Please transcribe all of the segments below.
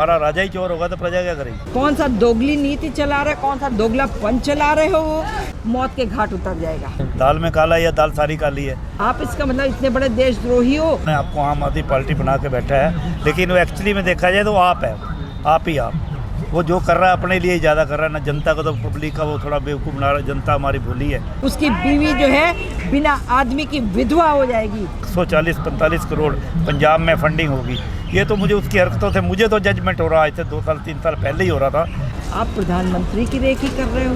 हमारा राजा ही चोर होगा तो प्रजा क्या करेगी। कौन सा दोगली नीति चला रहे, कौन सा दोगलापन चला रहे हो, वो मौत के घाट उतर जाएगा। दाल में काला या दाल सारी काली है। आप इसका मतलब इतने बड़े देशद्रोही हो। आपको आम आदमी पार्टी बना के बैठा है, लेकिन वो एक्चुअली में देखा जाए तो आप है, आप ही आप। वो जो कर रहा है अपने लिए ज़्यादा कर रहा है ना, जनता को तो पब्लिक का वो थोड़ा बेवकूफ़ बना रहा है। जनता हमारी भूली है। उसकी बीवी जो है बिना आदमी की विधवा हो जाएगी। 140-45 करोड़ पंजाब में फंडिंग होगी। ये तो मुझे उसकी हरकतों से मुझे तो जजमेंट हो रहा है, 2 साल 3 साल पहले ही हो रहा था। आप प्रधानमंत्री की रेकी कर रहे हो,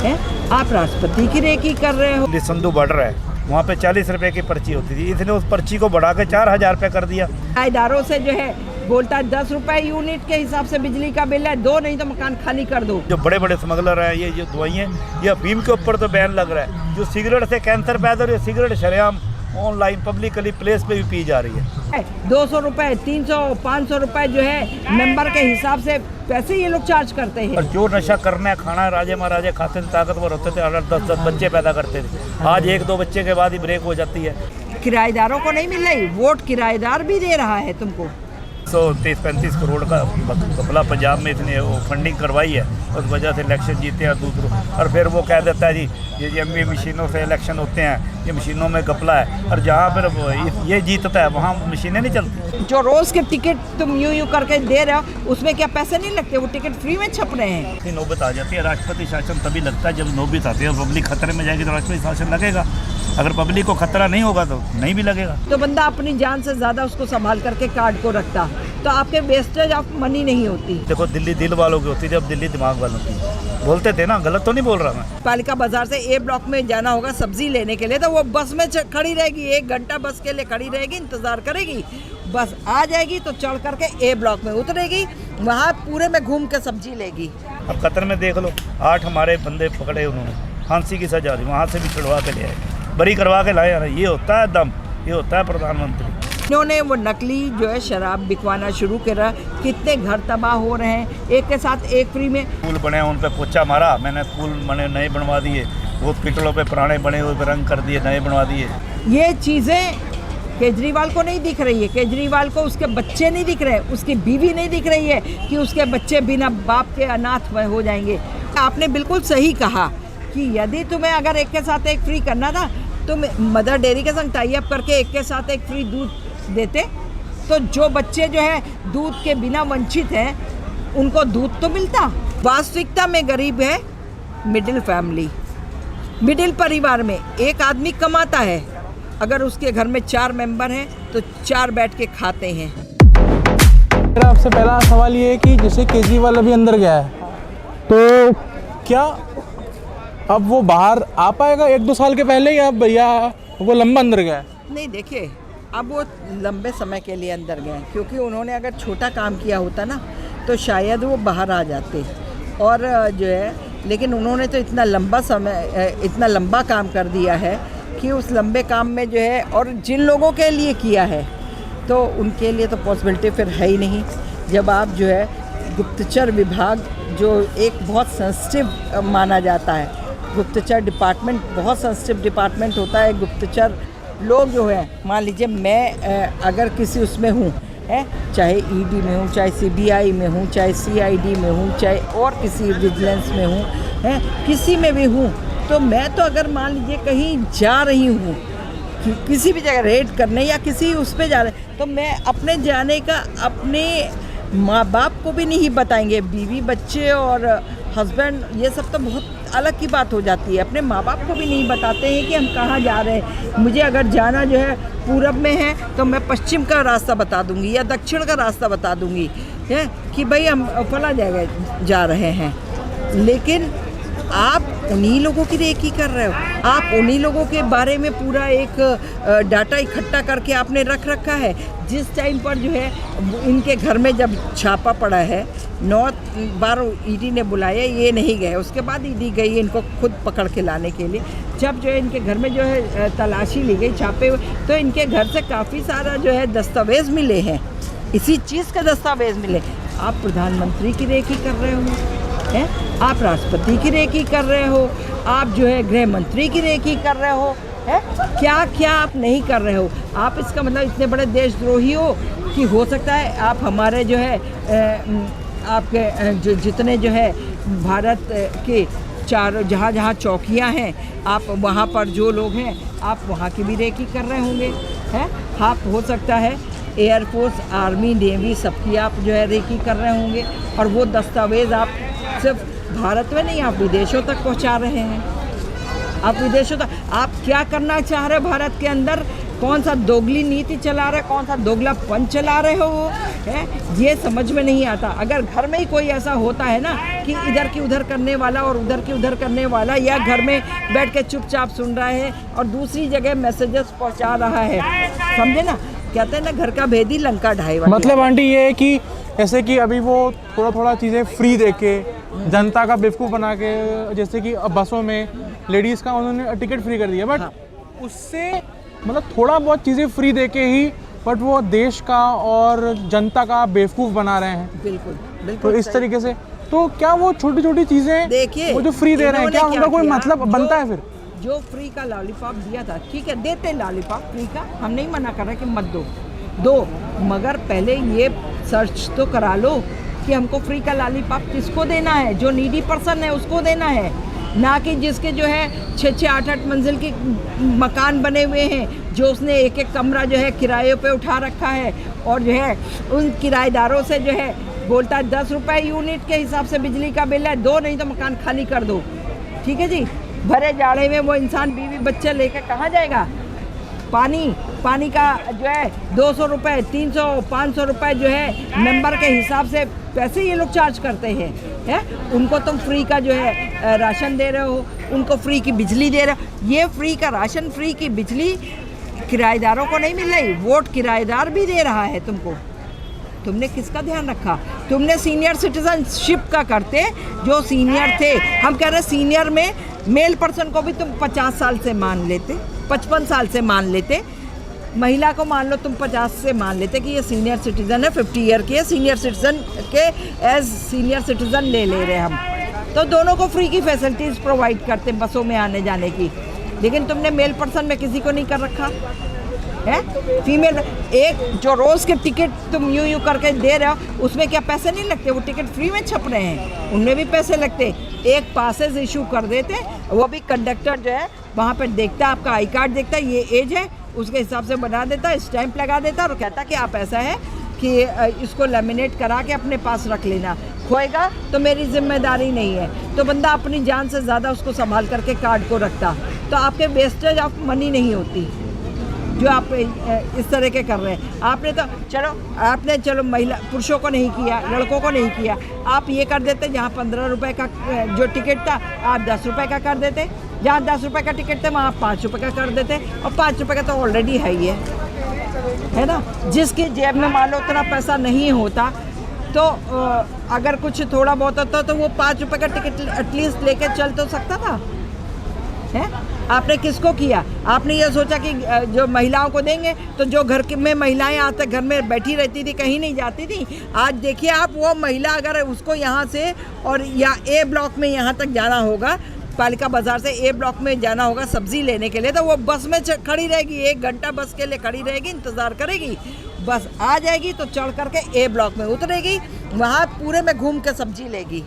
हैं? आप राष्ट्रपति की रेकी कर रहे हो। संधू बॉर्डर है, वहाँ पे 40 रुपए की पर्ची होती थी, इसने उस पर्ची को बढ़ा के 4000 रुपये कर दिया। किराएदारों से जो है बोलता है 10 रुपए यूनिट के हिसाब से बिजली का बिल है, दो नहीं तो मकान खाली कर दो। जो बड़े बड़े स्मगलर हैं, ये जो दवाइयाँ, ये अफीम के ऊपर तो बैन लग रहा है। जो सिगरेट से कैंसर पैदा हो रही है, सिगरेट शरेआम ऑनलाइन पब्लिकली प्लेस पे भी पी जा रही है। 200 रुपए, 300, 500 रुपए जो है मेंबर के हिसाब से पैसे ये लोग चार्ज करते हैं। और जो नशा करना है, खाना, राजे महाराजे खाते थे, ताकतवर होते थे, अगर 10-10 बच्चे पैदा करते थे। आज 1-2 बच्चे के बाद ही ब्रेक हो जाती है। किराएदारों को नहीं मिल रही वोट, किराएदार भी दे रहा है तुमको। 130-35 करोड़ का घपला पंजाब में इसने वो फंडिंग करवाई है, उस वजह से इलेक्शन जीते हैं दूसरों। और फिर वो कह देता है जी ये मशीनों से इलेक्शन होते हैं, ये मशीनों में घपला है। और जहाँ पर ये जीतता है वहाँ मशीनें नहीं चलती। जो रोज के टिकट तुम यूं करके दे रहे हो, उसमें क्या पैसे नहीं लगते? वो टिकट फ्री में छप रहे हैं। नौबत आ जाती है, राष्ट्रपति शासन तभी लगता है जब नौबत आती है। पब्लिक खतरे में जाएगी तो राष्ट्रपति शासन लगेगा। अगर पब्लिक को खतरा नहीं होगा तो नहीं भी लगेगा। तो बंदा अपनी जान से ज्यादा उसको संभाल करके कार्ड को रखता, तो आपके वेस्टेज ऑफ मनी नहीं होती। देखो, दिल्ली दिल वालों की होती थी, अब दिल्ली दिमाग वालों की। बोलते थे ना, गलत तो नहीं बोल रहा मैं। पालिका बाजार से ए ब्लॉक में जाना होगा सब्जी लेने के लिए, तो वो बस में खड़ी रहेगी, 1 घंटा बस के लिए खड़ी रहेगी, इंतजार करेगी। बस आ जाएगी तो चढ़ करके ए ब्लॉक में उतरेगी, वहाँ पूरे में घूम के सब्जी लेगी। अब कतर में देख लो, 8 हमारे बंदे पकड़े उन्होंने, फांसी की सजा दी, वहाँ से भी छुड़वा के ले आए, बरी करवा के लाए। ये होता है दम, ये होता है प्रधानमंत्री। इन्होंने वो नकली जो है शराब बिकवाना शुरू करा, कितने घर तबाह हो रहे हैं, एक के साथ एक फ्री में। स्कूल बने, उन पे पोछा मारा मैंने, स्कूल बने नए बनवा दिए, हॉस्पिटलों पे पुराने बने हुए रंग कर दिए, नए बनवा दिए। ये चीज़ें केजरीवाल को नहीं दिख रही है। केजरीवाल को उसके बच्चे नहीं दिख रहे, उसकी बीवी नहीं दिख रही है कि उसके बच्चे बिना बाप के अनाथ हो जाएंगे। आपने बिल्कुल सही कहा कि यदि तुम्हें अगर एक के साथ एक फ्री करना था, तुम मदर डेयरी के संग टाई अप करके एक के साथ एक फ्री दूध देते, तो जो बच्चे जो है दूध के बिना वंचित हैं उनको दूध तो मिलता। वास्तविकता में गरीब है मिडिल फैमिली, मिडिल परिवार में एक आदमी कमाता है, अगर उसके घर में 4 मेंबर हैं तो 4 बैठ के खाते हैं। मेरा आपसे पहला सवाल ये है कि जैसे केजरीवाल अभी अंदर गया है, तो क्या अब वो बाहर आ पाएगा 1-2 साल के पहले, या भैया वो लंबा अंदर गया है? नहीं, देखिए, अब वो लंबे समय के लिए अंदर गए, क्योंकि उन्होंने अगर छोटा काम किया होता ना तो शायद वो बाहर आ जाते। और जो है, लेकिन उन्होंने तो इतना लंबा समय, इतना लंबा काम कर दिया है कि उस लंबे काम में जो है, और जिन लोगों के लिए किया है तो उनके लिए तो पॉसिबिलिटी फिर है ही नहीं। जब आप जो है गुप्तचर विभाग, जो एक बहुत सेंसिटिव माना जाता है, गुप्तचर डिपार्टमेंट बहुत सेंसिटिव डिपार्टमेंट होता है। गुप्तचर लोग जो है, मान लीजिए मैं अगर किसी उसमें हूँ, है, चाहे ईडी में हूँ, चाहे सीबीआई में हूँ, चाहे सीआईडी में हूँ, चाहे और किसी विजिलेंस में हूँ, है, किसी में भी हूँ, तो मैं तो अगर मान लीजिए कहीं जा रही हूँ, किसी भी जगह रेड करने या किसी उस पर जा रहे, तो मैं अपने जाने का अपने माँ बाप को भी नहीं बताएंगे। बीवी बच्चे और हस्बैंड, ये सब तो बहुत अलग की बात हो जाती है। अपने माँ बाप को भी नहीं बताते हैं कि हम कहाँ जा रहे हैं। मुझे अगर जाना जो है पूरब में है तो मैं पश्चिम का रास्ता बता दूंगी या दक्षिण का रास्ता बता दूंगी, है कि भाई हम फला जगह जा रहे हैं। लेकिन आप उन्हीं लोगों की रेकी कर रहे हो, आप उन्हीं लोगों के बारे में पूरा एक डाटा इकट्ठा करके आपने रख रखा है। जिस टाइम पर जो है इनके घर में जब छापा पड़ा है, 9 बार ईडी ने बुलाया, ये नहीं गए, उसके बाद ईडी गई इनको खुद पकड़ के लाने के लिए। जब जो है इनके घर में जो है तलाशी ली गई, छापे हुए, तो इनके घर से काफ़ी सारा जो है दस्तावेज़ मिले हैं, इसी चीज़ के दस्तावेज़ मिले। आप प्रधानमंत्री की रेकी कर रहे हो, हैं, आप राष्ट्रपति की रेकी कर रहे हो, आप जो है गृह मंत्री की रेकी कर रहे हो, है, क्या क्या आप नहीं कर रहे हो। आप इसका मतलब इतने बड़े देशद्रोही हो कि हो सकता है आप हमारे जो है आपके जो जितने जो है भारत के चारों जहाँ जहाँ चौकियाँ हैं, आप वहाँ पर जो लोग हैं आप वहाँ की भी रेकी कर रहे होंगे, हैं? आप हो सकता है एयरफोर्स, आर्मी, नेवी सबकी आप जो है रेकी कर रहे होंगे, और वो दस्तावेज़ आप सिर्फ भारत में नहीं, आप विदेशों तक पहुँचा रहे हैं। आप विदेशों तक आप क्या करना चाह रहे हो भारत के अंदर? कौन सा दोगली नीति चला रहे, कौन सा दोगलापन चला रहे हो है, ये समझ में नहीं आता। अगर घर में ही कोई ऐसा होता है ना कि इधर की उधर करने वाला और उधर की उधर करने वाला, या घर में बैठ के चुपचाप सुन रहा है और दूसरी जगह मैसेजेस पहुंचा रहा है, समझे ना, कहते हैं ना घर का भेदी लंका ढाई वाली। मतलब आंटी ये है कि जैसे कि अभी वो थोड़ा थोड़ा चीज़ें फ्री दे के जनता का बेवकूफ़ बना के, जैसे कि अब बसों में लेडीज़ का उन्होंने टिकट फ्री कर दिया, बट हाँ। उससे मतलब थोड़ा बहुत चीज़ें फ्री दे के ही बट वो देश का और जनता का बेवकूफ़ बना रहे हैं। बिल्कुल तो बिल्कुल इस सही। तरीके से तो क्या वो छोटी छोटी चीज़ें देखिए वो जो फ्री दे रहे हैं, क्या इन्होंने उनका कोई किया? मतलब बनता है फिर? जो फ्री का लॉलीपॉप दिया था, ठीक है देते लॉलीपॉप फ्री का, हम नहीं मना कर रहे कि मत दो, मगर पहले ये सर्च तो करा लो कि हमको फ्री का लॉलीपॉप किसको देना है। जो नीडी पर्सन है उसको देना है, ना कि जिसके जो है 6-6, 8-8 मंजिल के मकान बने हुए हैं, जो उसने एक एक कमरा जो है किराए पे उठा रखा है, और जो है उन किराएदारों से जो है बोलता है 10 रुपये यूनिट के हिसाब से बिजली का बिल है, दो नहीं तो मकान खाली कर दो। ठीक है जी, भरे जाड़े में वो इंसान बीवी बच्चे लेकर कहाँ जाएगा? पानी का जो है 200 रुपये, 300, 500 रुपये जो है मेंबर के हिसाब से पैसे ये लोग चार्ज करते हैं, उनको तुम फ्री का जो है राशन दे रहे हो, उनको फ्री की बिजली दे रहे हो। ये फ्री का राशन, फ्री की बिजली किराएदारों को नहीं मिल रही, वोट किराएदार भी दे रहा है तुमको। तुमने किसका ध्यान रखा? तुमने सीनियर सिटीजनशिप का करते, जो सीनियर थे, हम कह रहे सीनियर में मेल पर्सन को भी तुम 50 साल से मान लेते, 55 साल से मान लेते, महिला को मान लो तुम 50 से मान लेते कि ये सीनियर सिटीज़न है, 50 ईयर की है, सीनियर सिटीज़न के एज सीनियर सिटीज़न ले रहे हैं हम, तो दोनों को फ्री की फैसिलिटीज़ प्रोवाइड करते बसों में आने जाने की। लेकिन तुमने मेल पर्सन में किसी को नहीं कर रखा है। फीमेल एक जो रोज़ के टिकट तुम यूं करके दे रहे हो, उसमें क्या पैसे नहीं लगते? वो टिकट फ्री में छप रहे हैं, उनमें भी पैसे लगते। एक पासेस इशू कर देते, वो भी कंडक्टर जो है वहाँ पर देखता है, आपका आई कार्ड देखता है, ये एज है, उसके हिसाब से बना देता है, स्टैंप लगा देता है और कहता है कि आप ऐसा है कि इसको लेमिनेट करा के अपने पास रख लेना, खोएगा तो मेरी जिम्मेदारी नहीं है। तो बंदा अपनी जान से ज़्यादा उसको संभाल करके कार्ड को रखता, तो आपके वेस्टेज ऑफ मनी नहीं होती जो आप इस तरह के कर रहे हैं। आपने चलो महिला पुरुषों को नहीं किया, लड़कों को नहीं किया, आप ये कर देते जहाँ 15 रुपये का जो टिकट था आप 10 रुपये का कर देते, जहाँ 10 रुपये का टिकट था वहाँ 5 रुपये का कर देते, और 5 रुपये का तो ऑलरेडी है ना। जिसकी जेब में मान लो उतना पैसा नहीं होता, तो अगर कुछ थोड़ा बहुत होता तो वो 5 रुपये का टिकट एटलीस्ट लेके चल तो सकता था, है। आपने किसको किया? आपने ये सोचा कि जो महिलाओं को देंगे, तो जो घर में महिलाएं आज तक घर में बैठी रहती थी, कहीं नहीं जाती थी, आज देखिए आप वो महिला अगर उसको यहाँ से और या ए ब्लॉक में यहाँ तक जाना होगा, पालिका बाज़ार से ए ब्लॉक में जाना होगा सब्ज़ी लेने के लिए, तो वो बस में खड़ी रहेगी, 1 घंटा बस के लिए खड़ी रहेगी, इंतज़ार करेगी, बस आ जाएगी तो चढ़ करके ए ब्लॉक में उतरेगी, वहाँ पूरे में घूम के सब्ज़ी लेगी,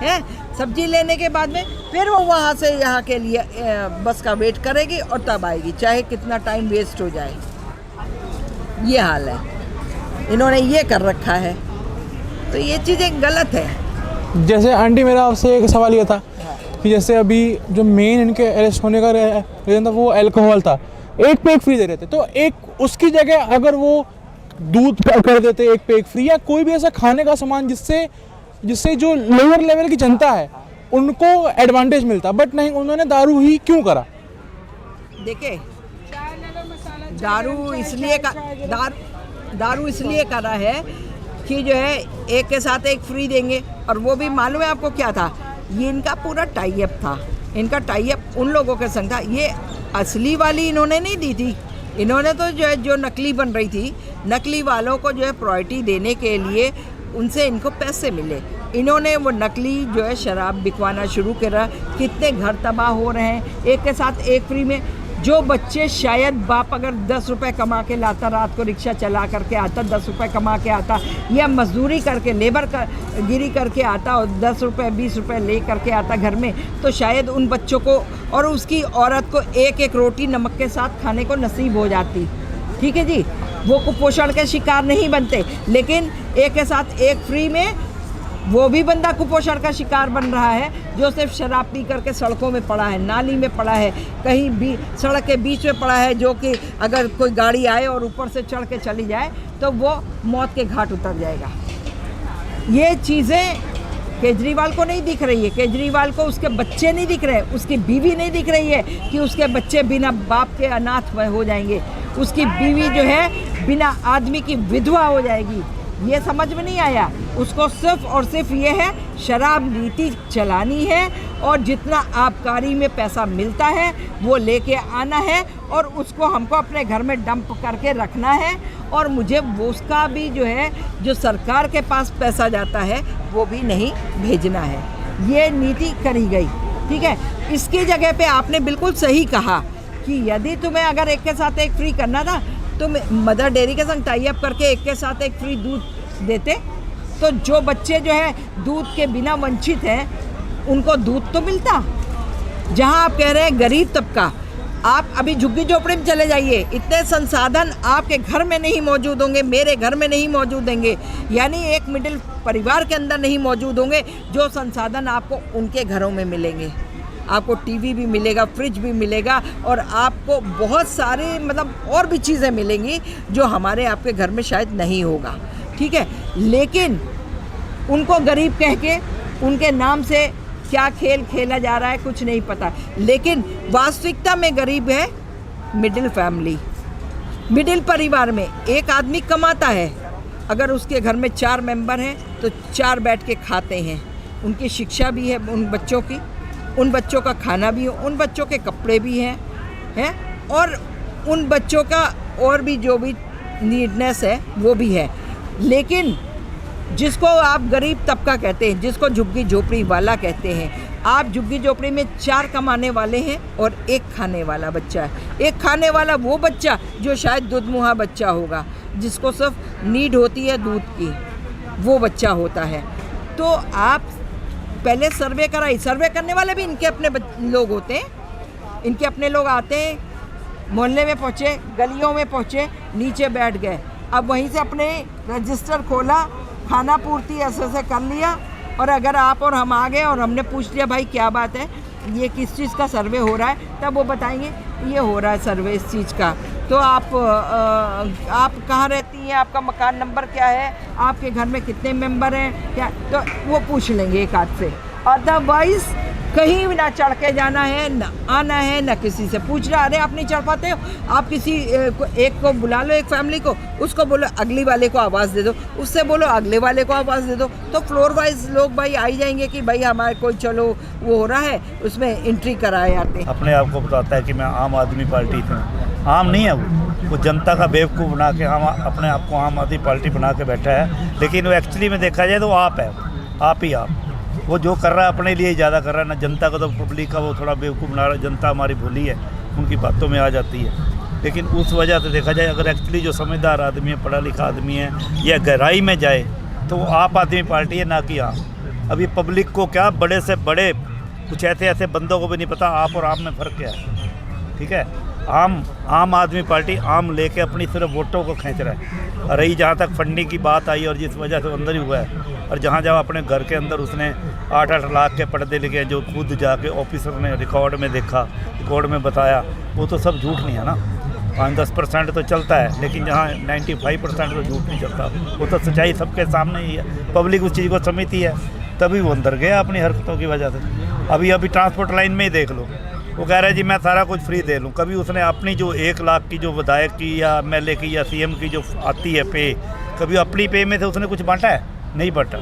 है। सब्जी लेने के बाद में फिर वो वहाँ से यहाँ के लिए बस का वेट करेगी और तब आएगी, चाहे कितना टाइम वेस्ट हो जाए। ये हाल है, इन्होंने ये कर रखा है, तो ये चीज़ें गलत है। जैसे आंटी मेरा आपसे एक सवाल ये था कि जैसे अभी जो मेन इनके अरेस्ट होने का रीज़न था वो अल्कोहल था, एक पैक फ्री दे रहे थे, तो एक उसकी जगह अगर वो दूध कर देते एक पैक फ्री, या कोई भी ऐसा खाने का सामान जिससे जो लोअर लेवल की जनता है उनको एडवांटेज मिलता, बट नहीं, उन्होंने दारू ही क्यों करा? देखिए दारू इसलिए करा है कि जो है एक के साथ एक फ्री देंगे, और वो भी मालूम है आपको क्या था? ये इनका पूरा टाई अप था, इनका टाई अप उन लोगों के संग था। ये असली वाली इन्होंने नहीं दी थी, इन्होंने तो जो है जो नकली बन रही थी, नकली वालों को जो है प्रायोरिटी देने के लिए उनसे इनको पैसे मिले, इन्होंने वो नकली जो है शराब बिकवाना शुरू करा। कितने घर तबाह हो रहे हैं, एक के साथ एक फ्री में। जो बच्चे शायद बाप अगर 10 रुपए कमा के लाता, रात को रिक्शा चला करके आता, 10 रुपए कमा के आता, या मजदूरी करके गिरी करके आता और 10 रुपए 20 रुपए ले करके आता घर में, तो शायद उन बच्चों को और उसकी औरत को एक एक रोटी नमक के साथ खाने को नसीब हो जाती। ठीक है जी, वो कुपोषण के शिकार नहीं बनते। लेकिन एक के साथ एक फ्री में वो भी बंदा कुपोषण का शिकार बन रहा है, जो सिर्फ शराब पी करके सड़कों में पड़ा है, नाली में पड़ा है, कहीं भी सड़क के बीच में पड़ा है, जो कि अगर कोई गाड़ी आए और ऊपर से चढ़ के चली जाए तो वो मौत के घाट उतर जाएगा। ये चीज़ें केजरीवाल को नहीं दिख रही है। केजरीवाल को उसके बच्चे नहीं दिख रहे, उसकी बीवी नहीं दिख रही है कि उसके बच्चे बिना बाप के अनाथ हो जाएंगे, उसकी बीवी जो है बिना आदमी की विधवा हो जाएगी। ये समझ में नहीं आया। उसको सिर्फ और सिर्फ ये है शराब नीति चलानी है, और जितना आबकारी में पैसा मिलता है वो लेके आना है और उसको हमको अपने घर में डंप करके रखना है, और मुझे वो उसका भी जो है जो सरकार के पास पैसा जाता है वो भी नहीं भेजना है। ये नीति करी गई। ठीक है, इसकी जगह पे आपने बिल्कुल सही कहा कि यदि तुम्हें अगर एक के साथ एक फ्री करना था तो मदर डेयरी के संग टाई अप करके एक के साथ एक फ्री दूध देते, तो जो बच्चे जो है दूध के बिना वंचित हैं उनको दूध तो मिलता। जहां आप कह रहे हैं गरीब तबका, आप अभी झुग्गी झोपड़ी में चले जाइए, इतने संसाधन आपके घर में नहीं मौजूद होंगे, मेरे घर में नहीं मौजूद होंगे, यानी एक मिडिल परिवार के अंदर नहीं मौजूद होंगे जो संसाधन आपको उनके घरों में मिलेंगे। आपको टीवी भी मिलेगा, फ्रिज भी मिलेगा, और आपको बहुत सारे मतलब और भी चीज़ें मिलेंगी जो हमारे आपके घर में शायद नहीं होगा। ठीक है, लेकिन उनको गरीब कह के उनके नाम से क्या खेल खेला जा रहा है कुछ नहीं पता। लेकिन वास्तविकता में गरीब है मिडिल फैमिली, मिडिल परिवार में एक आदमी कमाता है, अगर उसके घर में 4 मेंबर हैं तो 4 बैठ के खाते हैं, उनकी शिक्षा भी है उन बच्चों की, उन बच्चों का खाना भी है, उन बच्चों के कपड़े भी हैं और उन बच्चों का और भी जो भी नीडनेस है वो भी है। लेकिन जिसको आप गरीब तबका कहते हैं, जिसको झुग्गी झोपड़ी वाला कहते हैं, आप झुग्गी झोपड़ी में 4 कमाने वाले हैं और 1 खाने वाला बच्चा है। 1 खाने वाला वो बच्चा जो शायद दुधमुहा बच्चा होगा, जिसको सिर्फ नीड होती है दूध की, वो बच्चा होता है। तो आप पहले सर्वे कराई, सर्वे करने वाले भी इनके अपने लोग होते हैं, इनके अपने लोग आते हैं, मोहल्ले में पहुँचे, गलियों में पहुँचे, नीचे बैठ गए, अब वहीं से अपने रजिस्टर खोला, खाना पूर्ति ऐसे कर लिया, और अगर आप और हम आ गए और हमने पूछ लिया भाई क्या बात है, ये किस चीज़ का सर्वे हो रहा है, तब वो बताएंगे ये हो रहा है सर्वे इस चीज़ का। तो आप कहाँ रहती हैं, आपका मकान नंबर क्या है, आपके घर में कितने मेंबर हैं क्या, तो वो पूछ लेंगे एक हाथ से। अदरवाइज़ कहीं भी ना चढ़ के जाना है, ना आना है, ना किसी से पूछना। अरे आप नहीं चढ़ पाते हो, आप किसी एक को बुला लो, एक फैमिली को, उसको बोलो अगली वाले को आवाज़ दे दो, उससे बोलो अगले वाले को आवाज़ दे दो, तो फ्लोर वाइज लोग भाई आ ही जाएंगे कि भाई हमारे कोई चलो वो हो रहा है, उसमें एंट्री कराए जाते हैं। अपने आप को बताता है कि मैं आम आदमी पार्टी से हूँ। आम नहीं है वो जनता का बेवकूफ़ बना के हम अपने आप को आम आदमी पार्टी बना के बैठा है, लेकिन वो एक्चुअली में देखा जाए तो आप है, आप ही आप। वो जो कर रहा है अपने लिए ही ज़्यादा कर रहा है ना, जनता को तो पब्लिक का वो थोड़ा बेवकूफ़ बना रहा है। जनता हमारी भोली है, उनकी बातों में आ जाती है। लेकिन उस वजह से देखा जाए, अगर एक्चुअली जो समझदार आदमी है, पढ़ा लिखा आदमी है, या गहराई में जाए तो वो आप आदमी पार्टी है, ना कि आप। अभी पब्लिक को क्या, बड़े से बड़े कुछ ऐसे बंदों को भी नहीं पता आप और आम में फ़र्क क्या है। ठीक है, आम आदमी पार्टी आम लेके अपनी सिर्फ वोटों को खींच रहा है। और रही जहाँ तक फंडिंग की बात आई और जिस वजह से अंदर ही हुआ है, और जहाँ अपने घर के अंदर उसने 8-8 लाख के पर्दे लिखे, जो खुद जाके ऑफिसर ने रिकॉर्ड में देखा, रिकॉर्ड में बताया, वो तो सब झूठ नहीं है ना। 5-10% तो चलता है, लेकिन जहाँ 95% तो झूठ नहीं चलता, वो तो सच्चाई सबके सामने ही है। पब्लिक उस चीज़ को समझती है, तभी वो अंदर गया अपनी हरकतों की वजह से। अभी ट्रांसपोर्ट लाइन में ही देख लो, वो कह रहा है जी मैं सारा कुछ फ्री दे लूँ। कभी उसने अपनी जो 1 लाख की जो विधायक की या MLA की या CM की जो आती है पे, कभी अपनी पे में से उसने कुछ बांटा है? नहीं बांटा।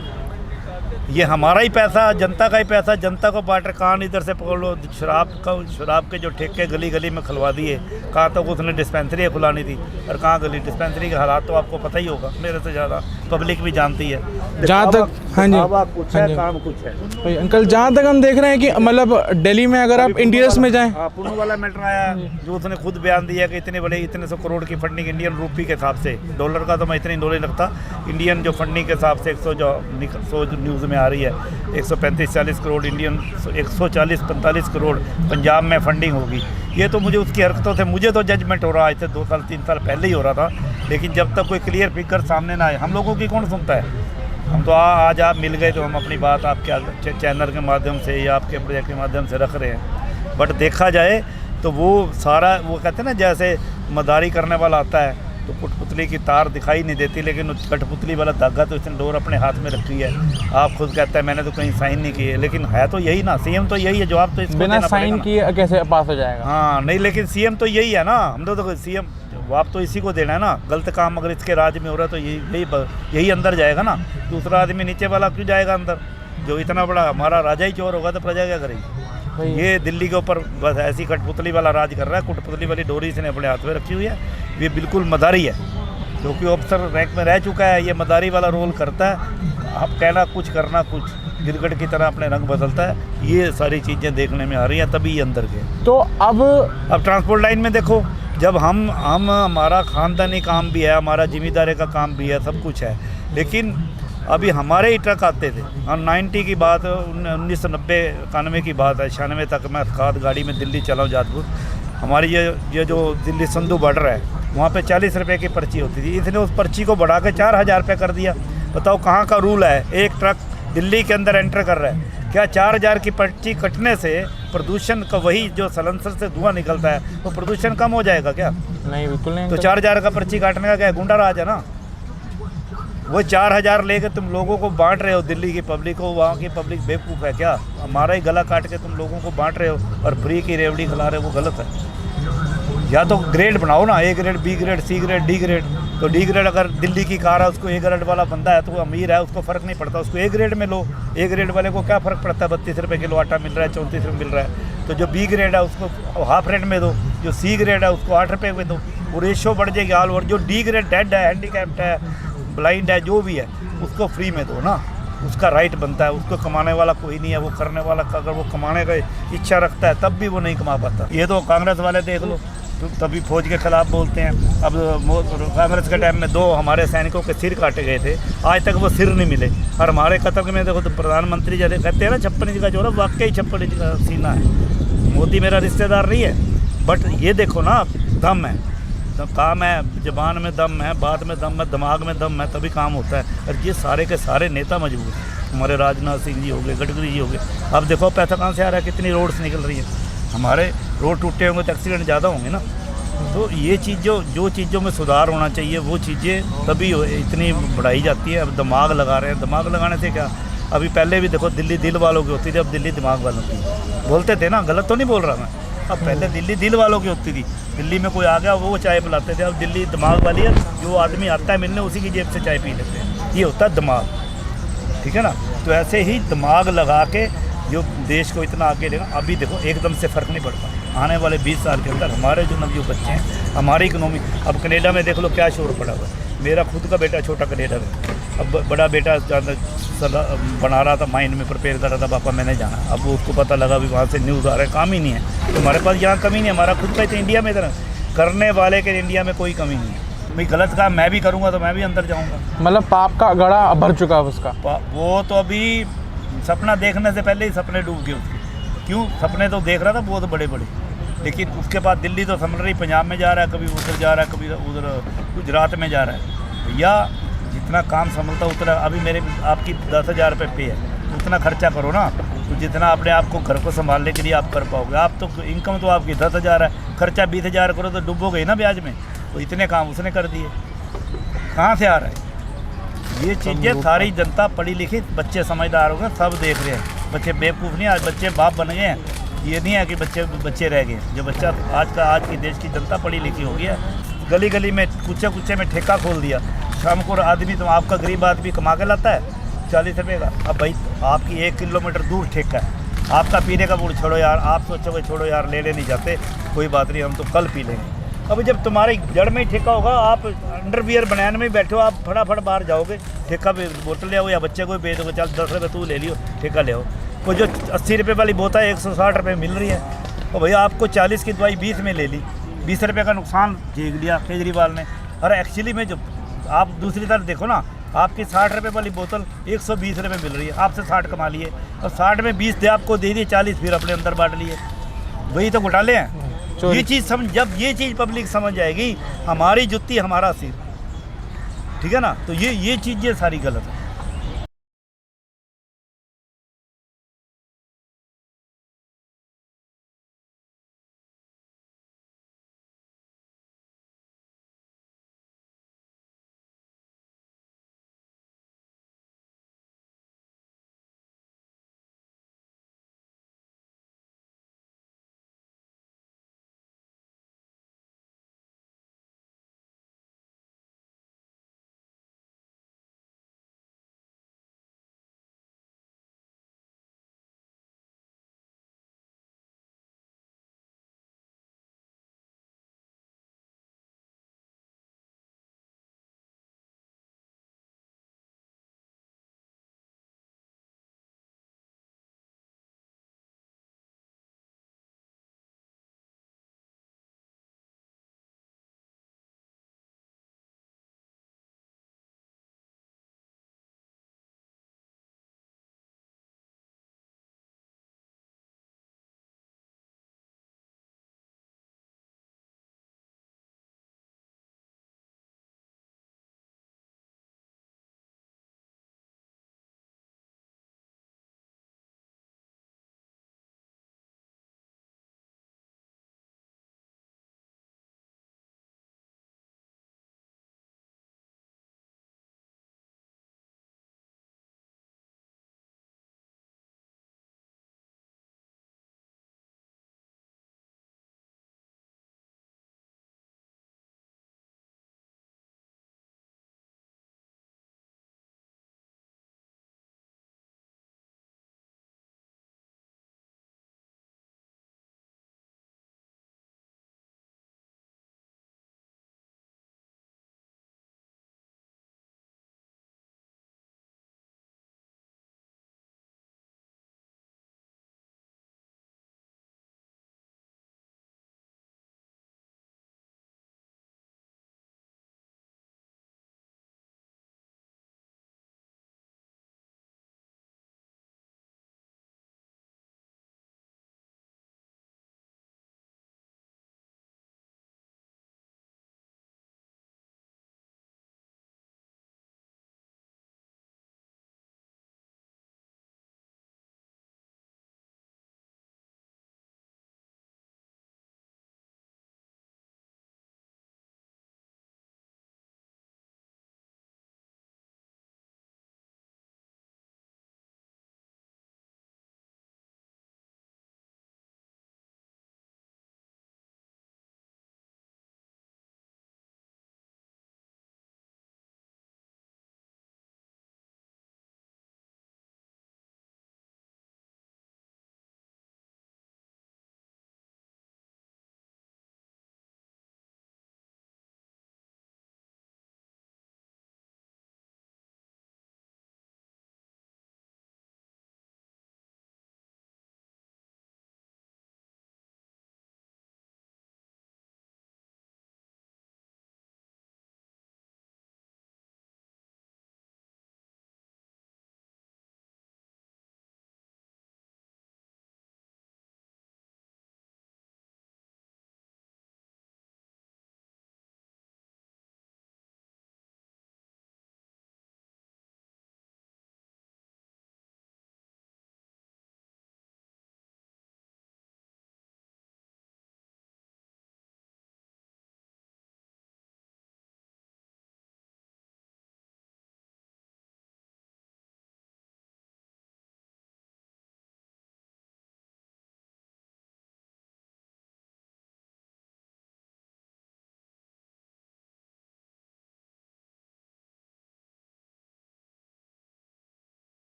ये हमारा ही पैसा, जनता का ही पैसा, जनता को बांट, कान इधर से पकड़ लो। शराब के जो ठेके गली गली में खुलवा दिए, कहाँ तक उसने डिस्पेंसरी खुलानी थी और कहाँ गली। डिस्पेंसरी के हालात तो आपको पता ही होगा, मेरे से ज़्यादा पब्लिक भी जानती है। जहाँ तक हाँ जी कुछ है, काम कुछ है भाई अंकल, जहाँ तक हम देख रहे हैं कि मतलब दिल्ली में अगर आप इंटीरियर्स में जाएं, पुनः वाला मैटर आया जो उसने खुद बयान दिया कि इतने बड़े इतने 100 करोड़ की फंडिंग इंडियन रूपी के हिसाब से, डॉलर का तो मैं इतनी नॉलेज रखता, इंडियन जो फंडिंग के हिसाब से 100 जो न्यूज़ में आ रही है 135-40 करोड़ इंडियन, 140-45 करोड़ पंजाब में फंडिंग होगी। ये तो मुझे उसकी हरकतों से मुझे तो जजमेंट हो रहा है, आज से 2 साल 3 साल पहले ही हो रहा था, लेकिन जब तक कोई क्लियर फिगर सामने ना आए, हम लोगों की कौन सुनता है। हम तो आज आप मिल गए तो हम अपनी बात आपके चैनल के माध्यम से या आपके प्रोजेक्ट के माध्यम से रख रहे हैं। बट देखा जाए तो वो सारा, वो कहते हैं ना जैसे मदारी करने वाला आता है तो कठपुतली की तार दिखाई नहीं देती, लेकिन कठपुतली वाला धागा तो इसने डोर अपने हाथ में रखी है। आप खुद कहते हैं मैंने तो कहीं साइन नहीं किए, लेकिन है तो यही ना, सीएम तो यही है, जवाब तो इसको बिना साइन किए कैसे पास हो जाएगा। हाँ नहीं, लेकिन सीएम तो यही है ना, हम तो सीएम जवाब तो इसी को देना है ना। गलत काम अगर इसके राज्य में हो रहा है तो यही अंदर जाएगा ना, दूसरा आदमी नीचे वाला क्यों जाएगा अंदर। जो इतना बड़ा हमारा राजा ही चोर होगा तो प्रजा क्या करेगी। ये दिल्ली के ऊपर बस ऐसी कठपुतली वाला राज कर रहा है, कठपुतली वाली डोरी इसने अपने हाथ में रखी हुई है। ये बिल्कुल मदारी है, क्योंकि अफसर रैंक में रह चुका है, ये मदारी वाला रोल करता है। आप कहना कुछ करना कुछ, गिरगट की तरह अपने रंग बदलता है। ये सारी चीज़ें देखने में आ रही हैं, तभी ये अंदर गए। तो अब ट्रांसपोर्ट लाइन में देखो, जब हम हमारा ख़ानदानी काम भी है, हमारा जिम्मेदारी का काम भी है, सब कुछ है, लेकिन अभी हमारे ही ट्रक आते थे। हम 90 की बात, 1990-91 की बात है, 96 तक मैं खाद गाड़ी में दिल्ली चला हूँ जादपुर। हमारी ये जो दिल्ली संधू बॉर्डर है, वहाँ पे 40 रुपये की पर्ची होती थी, इसने उस पर्ची को बढ़ा के 4000 रुपये कर दिया। बताओ कहाँ का रूल है। एक ट्रक दिल्ली के अंदर एंटर कर रहा है, क्या 4000 की पर्ची कटने से प्रदूषण का, वही जो सलेंसर से धुआं निकलता है, वो प्रदूषण कम हो जाएगा क्या? नहीं, बिल्कुल नहीं। तो 4000 का पर्ची काटने का क्या गुंडा राज है ना। वो 4000 लेके तुम लोगों को बांट रहे हो, दिल्ली की पब्लिक को। वहाँ की पब्लिक बेवकूफ़ है क्या? हमारा ही गला काट के तुम लोगों को बांट रहे हो और फ्री की रेवड़ी खिला रहे हो, वो गलत है। या तो ग्रेड बनाओ ना, A grade, B grade, C grade, D grade. तो D ग्रेड अगर दिल्ली की कार है, उसको A ग्रेड वाला बंदा है तो वो अमीर है, उसको फ़र्क नहीं पड़ता, उसको A ग्रेड में लो। A ग्रेड वाले को क्या फ़र्क पड़ता है, 32 रुपये किलो आटा मिल रहा है, 34 रुपये मिल रहा है। तो जो B ग्रेड है उसको हाफ रेट में दो, जो C ग्रेड है उसको 8 रुपये में दो, वो रेशो बढ़ जाएगी हाल। और जो D ग्रेड डेड है, हैंडीकैप्ड है, ब्लाइंड है, जो भी है, उसको फ्री में दो ना, उसका राइट बनता है। उसको कमाने वाला कोई नहीं है, वो करने वाला का अगर वो कमाने का इच्छा रखता है तब भी वो नहीं कमा पाता। ये तो कांग्रेस वाले देख लो, तो तभी फौज के खिलाफ बोलते हैं। अब कांग्रेस के टाइम में 2 हमारे सैनिकों के सिर काटे गए थे, आज तक वो सिर नहीं मिले। और हमारे कतल में देखो तो प्रधानमंत्री जैसे कहते हैं ना 56 इंच का चौड़ा, वाकई 56 इंच का सीना है। मोदी मेरा रिश्तेदार नहीं है, बट ये देखो ना, दम है, काम है, जबान में दम है, बात में दम है, दिमाग में दम है, तभी काम होता है। और ये सारे के सारे नेता मजबूत हैं। हमारे राजनाथ सिंह जी हो गए, गडकरी जी हो गए। अब देखो पैसा कहाँ से आ रहा है, कितनी रोड्स निकल रही है। हमारे रोड टूटे होंगे तो एक्सीडेंट ज़्यादा होंगे ना। तो ये चीज़ जो चीज़ों में सुधार होना चाहिए, वो चीज़ें तभी इतनी बढ़ाई जाती है। अब दिमाग लगा रहे हैं, दिमाग लगाने से क्या, अभी पहले भी देखो दिल्ली दिल वालों की होती थी, अब दिल्ली दिमाग वालों की। बोलते थे ना, गलत तो नहीं बोल रहा मैं। अब पहले दिल्ली दिल वालों की होती थी, दिल्ली में कोई आ गया वो चाय पिलाते थे। अब दिल्ली दिमाग वाली है, जो आदमी आता है मिलने उसी की जेब से चाय पी लेते हैं। ये होता है दिमाग, ठीक है ना। तो ऐसे ही दिमाग लगा के जो देश को इतना आगे लेगा। अभी देखो एकदम से फ़र्क नहीं पड़ता, आने वाले 20 साल के अंदर हमारे जो नवयुवक बच्चे हैं, हमारी इकनॉमी। अब कनाडा में देख लो क्या शोर पड़ा हुआ है। मेरा खुद का बेटा छोटा कनाडा में, अब बड़ा बेटा बना रहा था, माइंड में प्रिपेयर कर रहा था, पापा मैंने जाना। अब वो उसको पता लगा भी वहाँ से न्यूज़ आ रहा है, काम ही नहीं है। तो हमारे पास यहाँ कमी नहीं है, हमारा खुद का तो इंडिया में इधर करने वाले के इंडिया में कोई कमी नहीं है। भाई गलत काम मैं भी करूँगा तो मैं भी अंदर जाऊँगा। मतलब पाप का घड़ा भर चुका है उसका। वो तो अभी सपना देखने से पहले ही सपने डूब गए उसके। क्यों? सपने तो देख रहा था बहुत बड़े बड़े, लेकिन उसके बाद दिल्ली तो समझ रही पंजाब में जा रहा है, कभी उधर जा रहा है, कभी उधर गुजरात में जा रहा है। भैया जितना काम संभलता उतना, अभी मेरे आपकी 10,000 रुपये पे है, उतना खर्चा करो ना। तो जितना अपने आप को घर को संभालने के लिए आप कर पाओगे। आप तो इनकम तो आपकी 10,000 है, खर्चा 20,000 करो तो डूबोगे ना ब्याज में। तो इतने काम उसने कर दिए, कहाँ से आ रहा है? ये चीज़ें सारी जनता पढ़ी लिखी, बच्चे समझदार हो गए, सब देख रहे हैं। बच्चे बेवकूफ़ नहीं, आज बच्चे बाप बन गए हैं। ये नहीं है कि बच्चे रह गए। जो बच्चा आज की देश की जनता पढ़ी लिखी हो गई है। गली गली में कुचे कुचे में ठेका खोल दिया। शाम को आदमी, तो आपका गरीब आदमी कमा के लाता है, 40 रुपये का। अब भाई आपकी 1 किलोमीटर दूर ठेका है, आपका पीने का मूड छोड़ो यार, आप सोचोगे छोड़ो यार ले नहीं जाते, कोई बात नहीं हम तो कल पी लेंगे। अब जब तुम्हारे जड़ में ही ठेका होगा, आप अंडरवियर बनैन में बैठे हो, आप फटाफट बाहर जाओगे, ठेका पे बोतल ले आओ या बच्चे को भी भेज दोगे, चल 10 रुपये तू ले लियो, ठेका ले आओ। वो जो 80 रुपये वाली बोतल 160 रुपये मिल रही है, तो भैया आपको 40 की दवाई 20 में ले ली, 20 रुपये का नुकसान झेल लिया केजरीवाल ने। और एक्चुअली में जो आप दूसरी तरफ देखो ना, आपकी 60 रुपये वाली बोतल 120 रुपये मिल रही है, आपसे 60 कमा लिए, और 60 में 20 दे आपको दे दिए, 40 फिर अपने अंदर बांट लिए। वही तो घोटाले हैं। ये चीज़ समझ, जब ये चीज़ पब्लिक समझ जाएगी, हमारी जुत्ती हमारा सिर, ठीक है ना, तो ये चीज़ ये सारी गलत है।